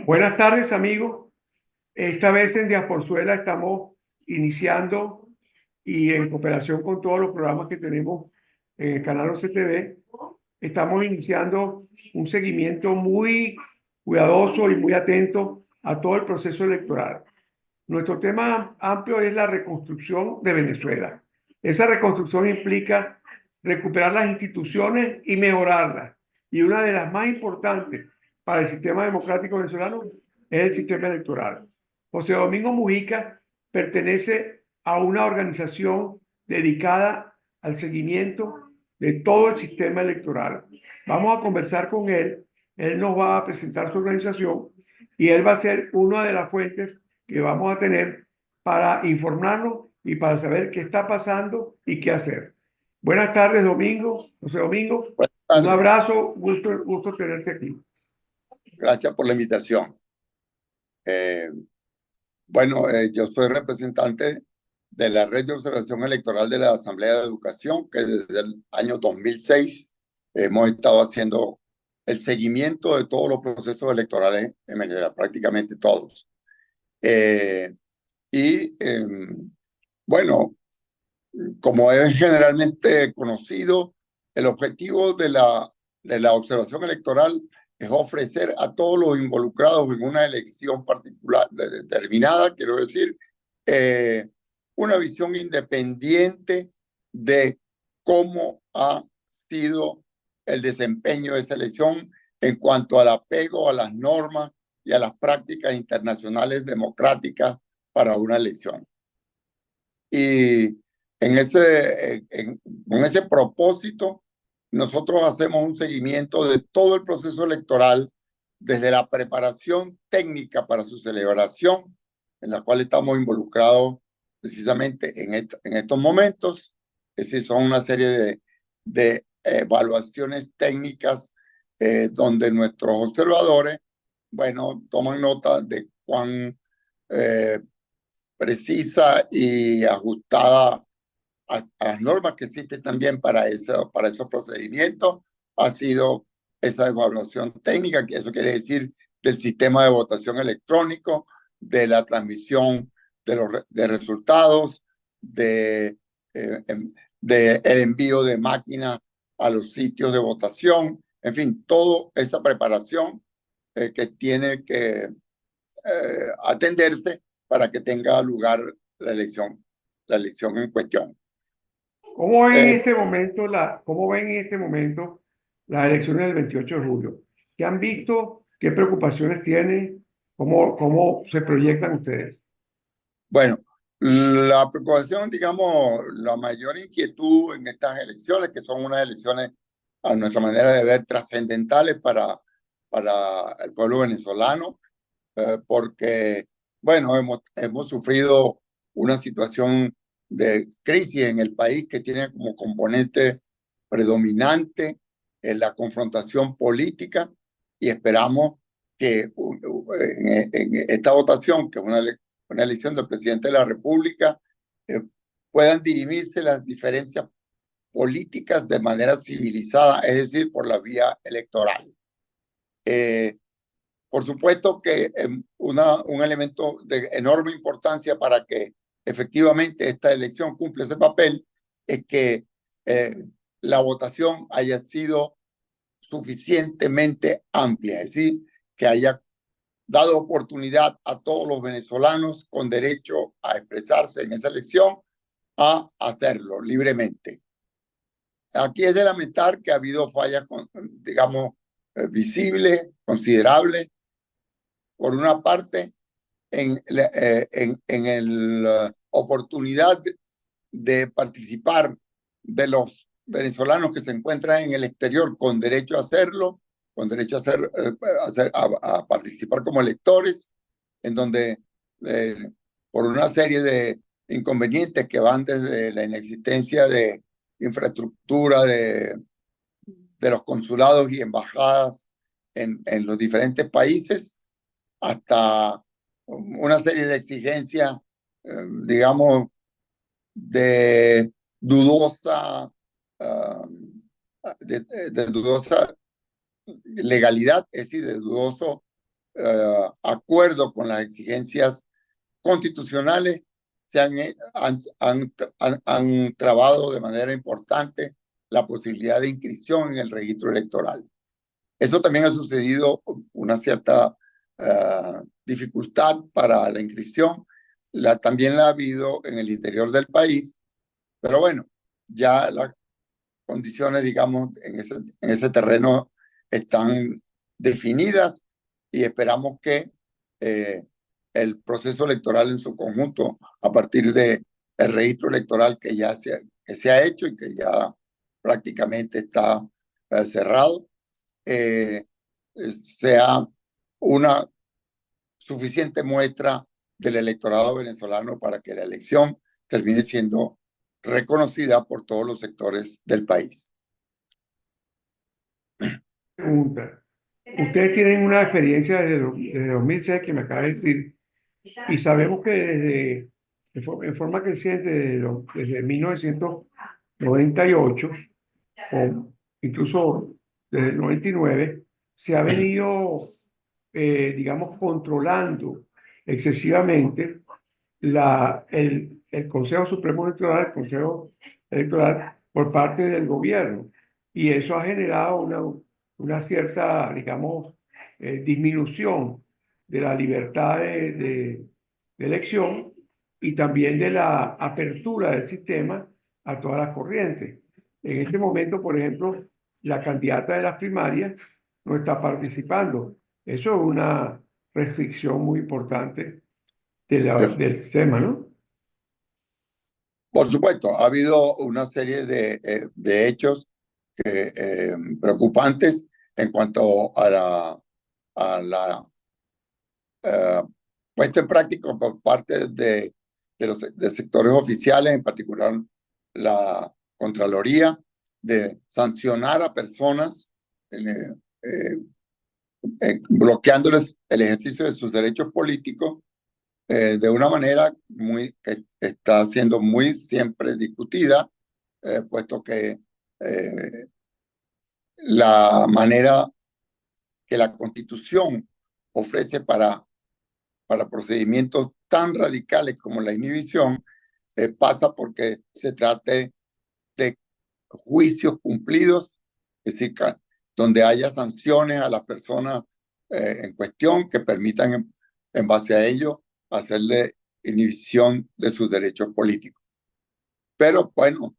Buenas tardes, amigos. Esta vez en Diasporzuela estamos iniciando y en cooperación con todos los programas que tenemos en el canal OCTV, estamos iniciando un seguimiento muy cuidadoso y muy atento a todo el proceso electoral. Nuestro tema amplio es la reconstrucción de Venezuela. Esa reconstrucción implica recuperar las instituciones y mejorarlas. Y una de las más importantes para el sistema democrático venezolano es el sistema electoral. José Domingo Mujica pertenece a una organización dedicada al seguimiento de todo el sistema electoral. Vamos a conversar con él nos va a presentar su organización y él va a ser una de las fuentes que vamos a tener para informarnos y para saber qué está pasando y qué hacer. Buenas tardes, Domingo. José Domingo, Buenas un tardes. abrazo, gusto tenerte aquí. Gracias por la invitación. Eh, yo soy representante de la Red de Observación Electoral de la Asamblea de Educación, que desde el año 2006 hemos estado haciendo el seguimiento de todos los procesos electorales en Venezuela, prácticamente todos. Eh, y eh, bueno, como es generalmente conocido, el objetivo de la observación electoral es ofrecer a todos los involucrados en una elección particular, determinada, quiero decir, eh, una visión independiente de cómo ha sido el desempeño de esa elección en cuanto al apego a las normas y a las prácticas internacionales democráticas para una elección. Y con ese propósito, nosotros hacemos un seguimiento de todo el proceso electoral, desde la preparación técnica para su celebración, en la cual estamos involucrados precisamente en estos momentos. Es decir, son una serie de evaluaciones técnicas donde nuestros observadores, toman nota de cuán eh, precisa y ajustada a las normas que existen también para esos procedimientos, ha sido esa evaluación técnica, que eso quiere decir del sistema de votación electrónico, de la transmisión de resultados, de el envío de máquinas a los sitios de votación, en fin, toda esa preparación que tiene que atenderse para que tenga lugar la elección en cuestión. Eh, ¿Cómo ven en este momento las elecciones del 28 de julio? ¿Qué han visto? ¿Qué preocupaciones tienen? ¿Cómo se proyectan ustedes? bueno, la preocupación, digamos, la mayor inquietud en estas elecciones, que son unas elecciones, a nuestra manera de ver, trascendentales para el pueblo venezolano, porque, hemos sufrido una situación de crisis en el país que tiene como componente predominante en la confrontación política, y esperamos que en esta votación, que es una elección del presidente de la República, eh, puedan dirimirse las diferencias políticas de manera civilizada, es decir, por la vía electoral. Eh, por supuesto que un elemento de enorme importancia para que efectivamente esta elección cumpla ese papel es que eh, la votación haya sido suficientemente amplia, es decir, que haya dado oportunidad a todos los venezolanos con derecho a expresarse en esa elección a hacerlo libremente. Aquí es de lamentar que ha habido fallas, digamos, visibles, considerables. Por una parte, en la oportunidad de participar de los venezolanos que se encuentran en el exterior con derecho a hacerlo, con derecho a participar como electores, en donde eh, por una serie de inconvenientes que van desde la inexistencia de infraestructura de los consulados y embajadas en los diferentes países, hasta una serie de exigencias, digamos, de dudosa, uh, de dudosa legalidad, es decir, de dudoso acuerdo con las exigencias constitucionales, han trabado de manera importante la posibilidad de inscripción en el registro electoral. Esto también ha sucedido una cierta dificultad para la inscripción. También la ha habido en el interior del país, pero bueno, ya las condiciones, digamos, en ese terreno están definidas y esperamos que el proceso electoral en su conjunto, a partir del registro electoral que ya se ha hecho y que ya prácticamente está cerrado, sea una suficiente muestra del electorado venezolano para que la elección termine siendo reconocida por todos los sectores del país. Pregunta. Ustedes tienen una experiencia desde 2006 que me acaba de decir, y sabemos que en forma creciente desde 1998, o incluso desde el 99, se ha venido, digamos, controlando excesivamente el Consejo Supremo Electoral, el Consejo Electoral por parte del gobierno. Y eso ha generado una cierta, digamos, disminución de la libertad de elección y también de la apertura del sistema a todas las corrientes. En este momento, por ejemplo, la candidata de las primarias no está participando. Eso es una restricción muy importante del sistema, ¿no? Por supuesto, ha habido una serie de hechos preocupantes en cuanto a la puesta en práctica por parte de sectores oficiales, en particular la Contraloría, de sancionar a personas, bloqueándoles el ejercicio de sus derechos políticos de una manera que está siendo muy siempre discutida, puesto que la manera que la Constitución ofrece para procedimientos tan radicales como la inhibición, pasa porque se trate de juicios cumplidos, es decir, donde haya sanciones a las personas en cuestión que permitan, en base a ello, hacerle inhibición de sus derechos políticos. Pero bueno,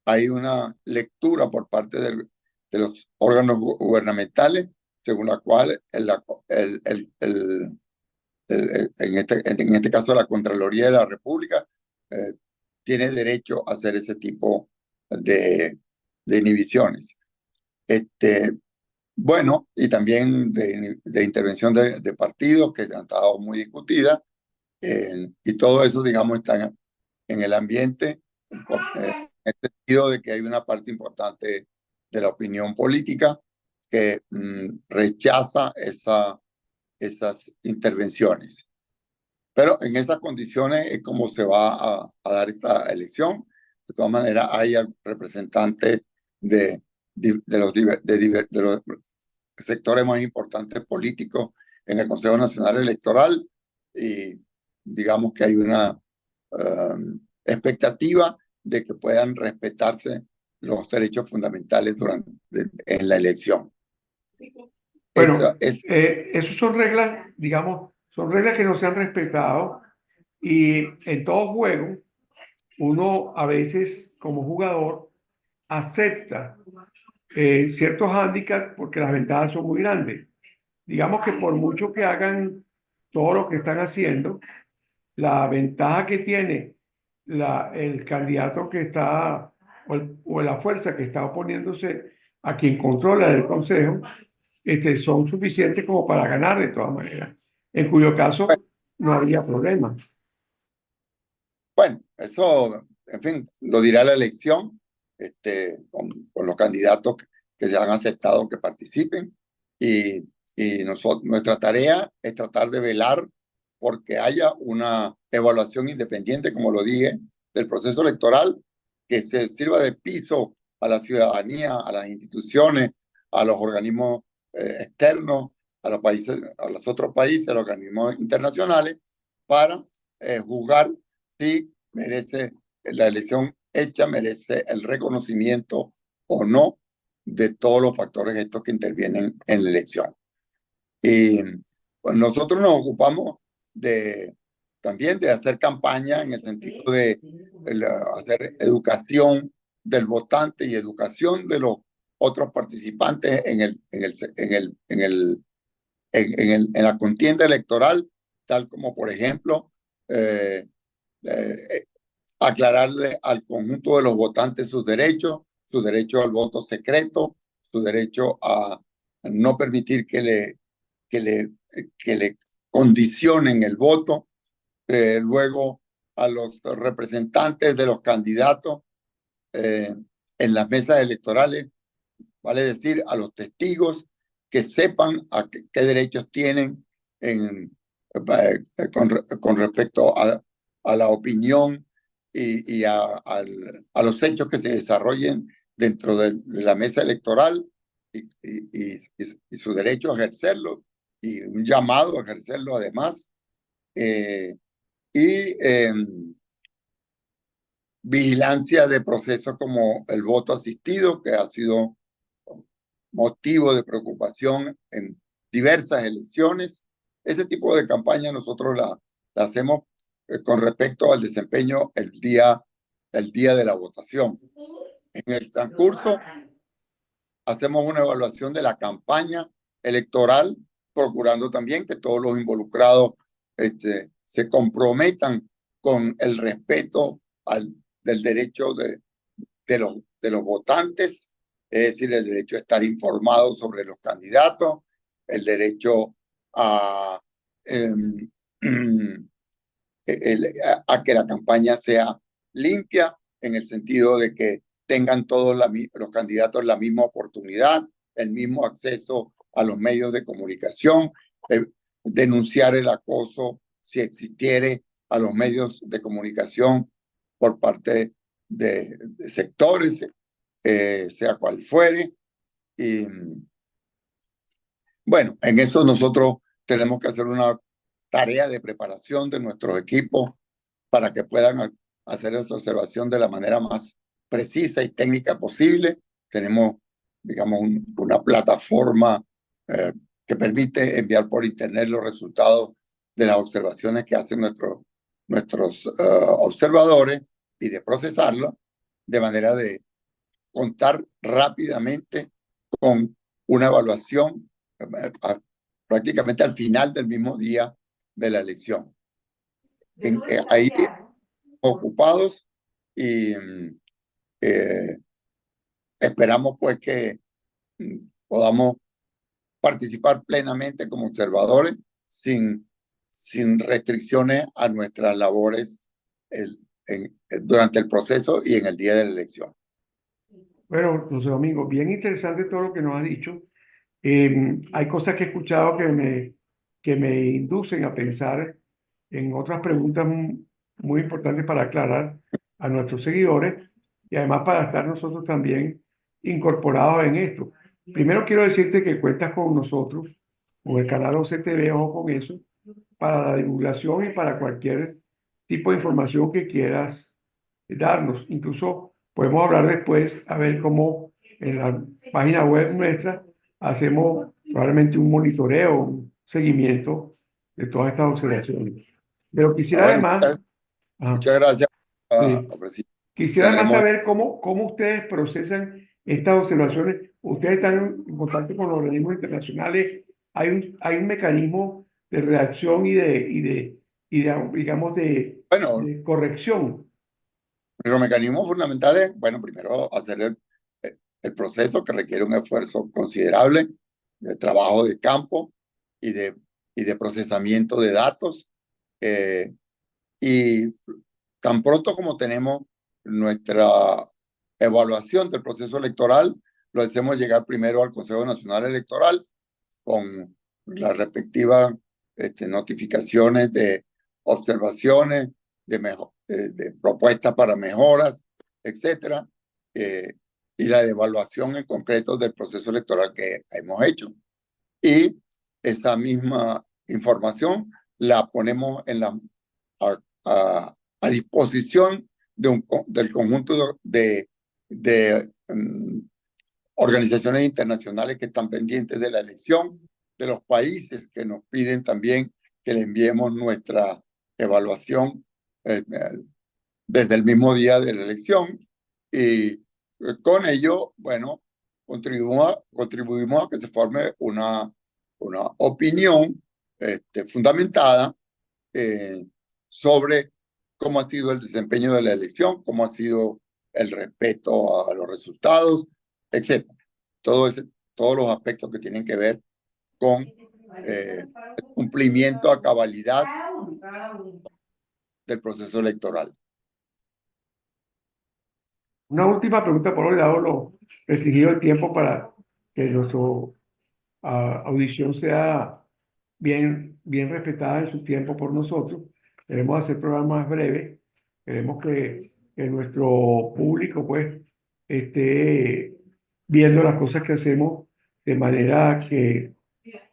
hay una lectura por parte de los órganos gubernamentales según la cual en este caso la Contraloría de la República tiene derecho a hacer ese tipo de inhibiciones. Bueno, y también de intervención de partidos que han estado muy discutidas, y todo eso, digamos, está en el ambiente, en el sentido de que hay una parte importante de la opinión política que rechaza esas intervenciones. Pero en esas condiciones es como se va a dar esta elección. De todas maneras, hay representantes de los sectores más importantes políticos en el Consejo Nacional Electoral y digamos que hay una expectativa de que puedan respetarse los derechos fundamentales en la elección. Bueno, esas son reglas, digamos, son reglas que no se han respetado y en todo juego uno a veces como jugador acepta ciertos hándicaps porque las ventajas son muy grandes. Digamos que por mucho que hagan todo lo que están haciendo, la ventaja que tiene el candidato que está o la fuerza que está oponiéndose a quien controla el consejo, son suficientes como para ganar de todas maneras, en cuyo caso no habría problema. Bueno, eso, en fin, lo dirá la elección, con los candidatos que se han aceptado que participen, y nuestra tarea es tratar de velar porque haya una evaluación independiente, como lo dije, del proceso electoral, que se sirva de piso a la ciudadanía, a las instituciones, a los organismos externos, a los países, a los otros países, a los organismos internacionales, para juzgar si merece la elección hecha, merece el reconocimiento o no de todos los factores estos que intervienen en la elección. Y pues, nosotros nos ocupamos de también de hacer campaña en el sentido de hacer educación del votante y educación de los otros participantes en la contienda electoral, tal como, por ejemplo, eh, eh, aclararle al conjunto de los votantes su derecho al voto secreto, su derecho a no permitir que le, que le condicionen el voto, luego a los representantes de los candidatos eh, en las mesas electorales, vale decir, a los testigos que sepan qué derechos tienen con respecto a la opinión y a los hechos que se desarrollen dentro de la mesa electoral y su derecho a ejercerlo y un llamado a ejercerlo además. Y vigilancia de procesos como el voto asistido, que ha sido motivo de preocupación en diversas elecciones. Ese tipo de campaña nosotros la hacemos con respecto al desempeño el día de la votación. En el transcurso hacemos una evaluación de la campaña electoral, procurando también que todos los involucrados se comprometan con el respeto del derecho de los votantes, es decir, el derecho a estar informados sobre los candidatos, el derecho a, a que la campaña sea limpia, en el sentido de que tengan todos los candidatos la misma oportunidad, el mismo acceso a los medios de comunicación, denunciar el acoso si existiere a los medios de comunicación por parte de sectores, sea cual fuere. Y bueno, en eso nosotros tenemos que hacer una tarea de preparación de nuestros equipos para que puedan hacer esa observación de la manera más precisa y técnica posible. Tenemos, digamos, una plataforma que permite enviar por internet los resultados de las observaciones que hacen nuestros observadores y de procesarlo de manera de contar rápidamente con una evaluación prácticamente al final del mismo día de la elección. Ahí ocupados y esperamos pues que podamos participar plenamente como observadores sin restricciones a nuestras labores durante el proceso y en el día de la elección. Bueno, José Domingo, bien interesante todo lo que nos has dicho. Hay cosas que he escuchado que me inducen a pensar en otras preguntas muy importantes para aclarar a nuestros seguidores y además para estar nosotros también incorporados en esto. Primero quiero decirte que cuentas con nosotros, con el canal OCTV, ojo con eso, para la divulgación y para cualquier tipo de información que quieras darnos. Incluso podemos hablar después, a ver cómo en la página web nuestra hacemos probablemente un monitoreo, un seguimiento de todas estas observaciones. Pero quisiera Bueno, además, muchas gracias, sí, presidente. quisiera además Tendremos, saber cómo ustedes procesan estas observaciones. Ustedes están en contacto con los organismos internacionales. Hay un mecanismo de reacción digamos, bueno, de corrección. los mecanismos fundamentales, bueno, primero hacer el proceso que requiere un esfuerzo considerable de trabajo de campo y de procesamiento de datos. Y tan pronto como tenemos nuestra evaluación del proceso electoral, lo hacemos llegar primero al Consejo Nacional Electoral con las respectivas notificaciones de observaciones, de propuestas para mejoras, etcétera, y la evaluación en concreto del proceso electoral que hemos hecho. Y esa misma información la ponemos a disposición del conjunto de organizaciones internacionales que están pendientes de la elección, de los países que nos piden también que le enviemos nuestra evaluación desde el mismo día de la elección. Y con ello, bueno, contribuimos a que se forme una opinión fundamentada sobre cómo ha sido el desempeño de la elección, cómo ha sido el respeto a los resultados, etc. Todos los aspectos que tienen que ver con el cumplimiento a cabalidad del proceso electoral. Una última pregunta por hoy, dado lo restringido el tiempo para que nuestra audición sea bien respetada en su tiempo por nosotros. Queremos hacer programas breves. Queremos que nuestro público pues esté viendo las cosas que hacemos de manera que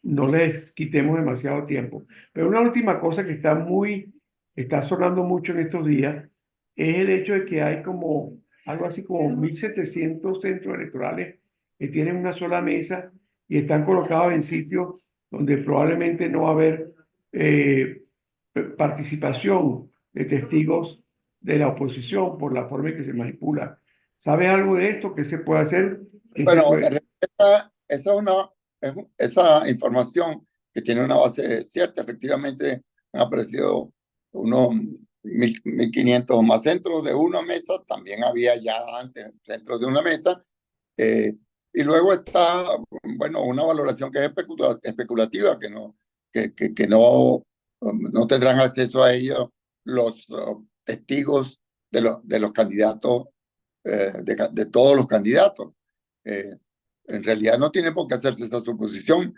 no les quitemos demasiado tiempo. Pero una última cosa que está sonando mucho en estos días es el hecho de que hay como algo así como 1.700 centros electorales que tienen una sola mesa y están colocados en sitios donde probablemente no va a haber participación de testigos de la oposición por la forma en que se manipula. ¿Sabes algo de esto? ¿Qué se puede hacer? ¿Qué se Bueno, puede? esa información que tiene una base cierta, efectivamente han aparecido unos 1.500 o más centros de una mesa, también había ya antes centros de una mesa, y luego está, bueno, una valoración que es especulativa, que no tendrán acceso a ello los testigos de los candidatos, de todos los candidatos. En realidad no tiene por qué hacerse esa suposición.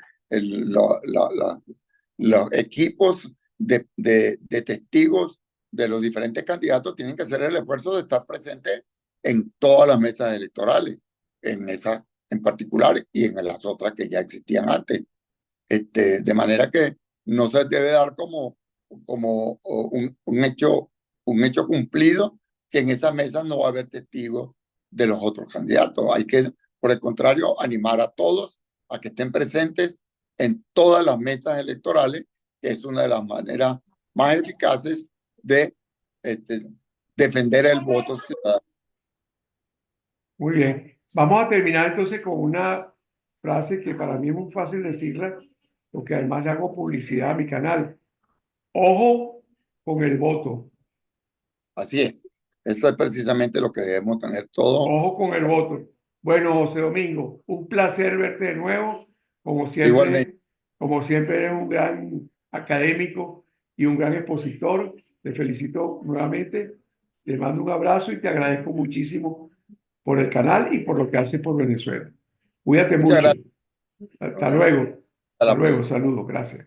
Los equipos de testigos de los diferentes candidatos tienen que hacer el esfuerzo de estar presentes en todas las mesas electorales, en esa en particular y en las otras que ya existían antes. De manera que no se debe dar como un hecho cumplido que en esa mesa no va a haber testigos de los otros candidatos. Hay que, por el contrario, animar a todos a que estén presentes en todas las mesas electorales, que es una de las maneras más eficaces de defender el voto ciudadano. Muy bien. Vamos a terminar entonces con una frase que para mí es muy fácil decirla, porque además le hago publicidad a mi canal. Ojo con el voto. Así es. Eso es precisamente lo que debemos tener todos. Ojo con el voto. Bueno, José Domingo, un placer verte de nuevo. Igualmente, Como siempre eres un gran académico y un gran expositor. Te felicito nuevamente. Te mando un abrazo y te agradezco muchísimo por el canal y por lo que haces por Venezuela. Cuídate muchas mucho. gracias. Hasta Bueno, luego. hasta Hasta la luego. próxima. Saludos. Gracias.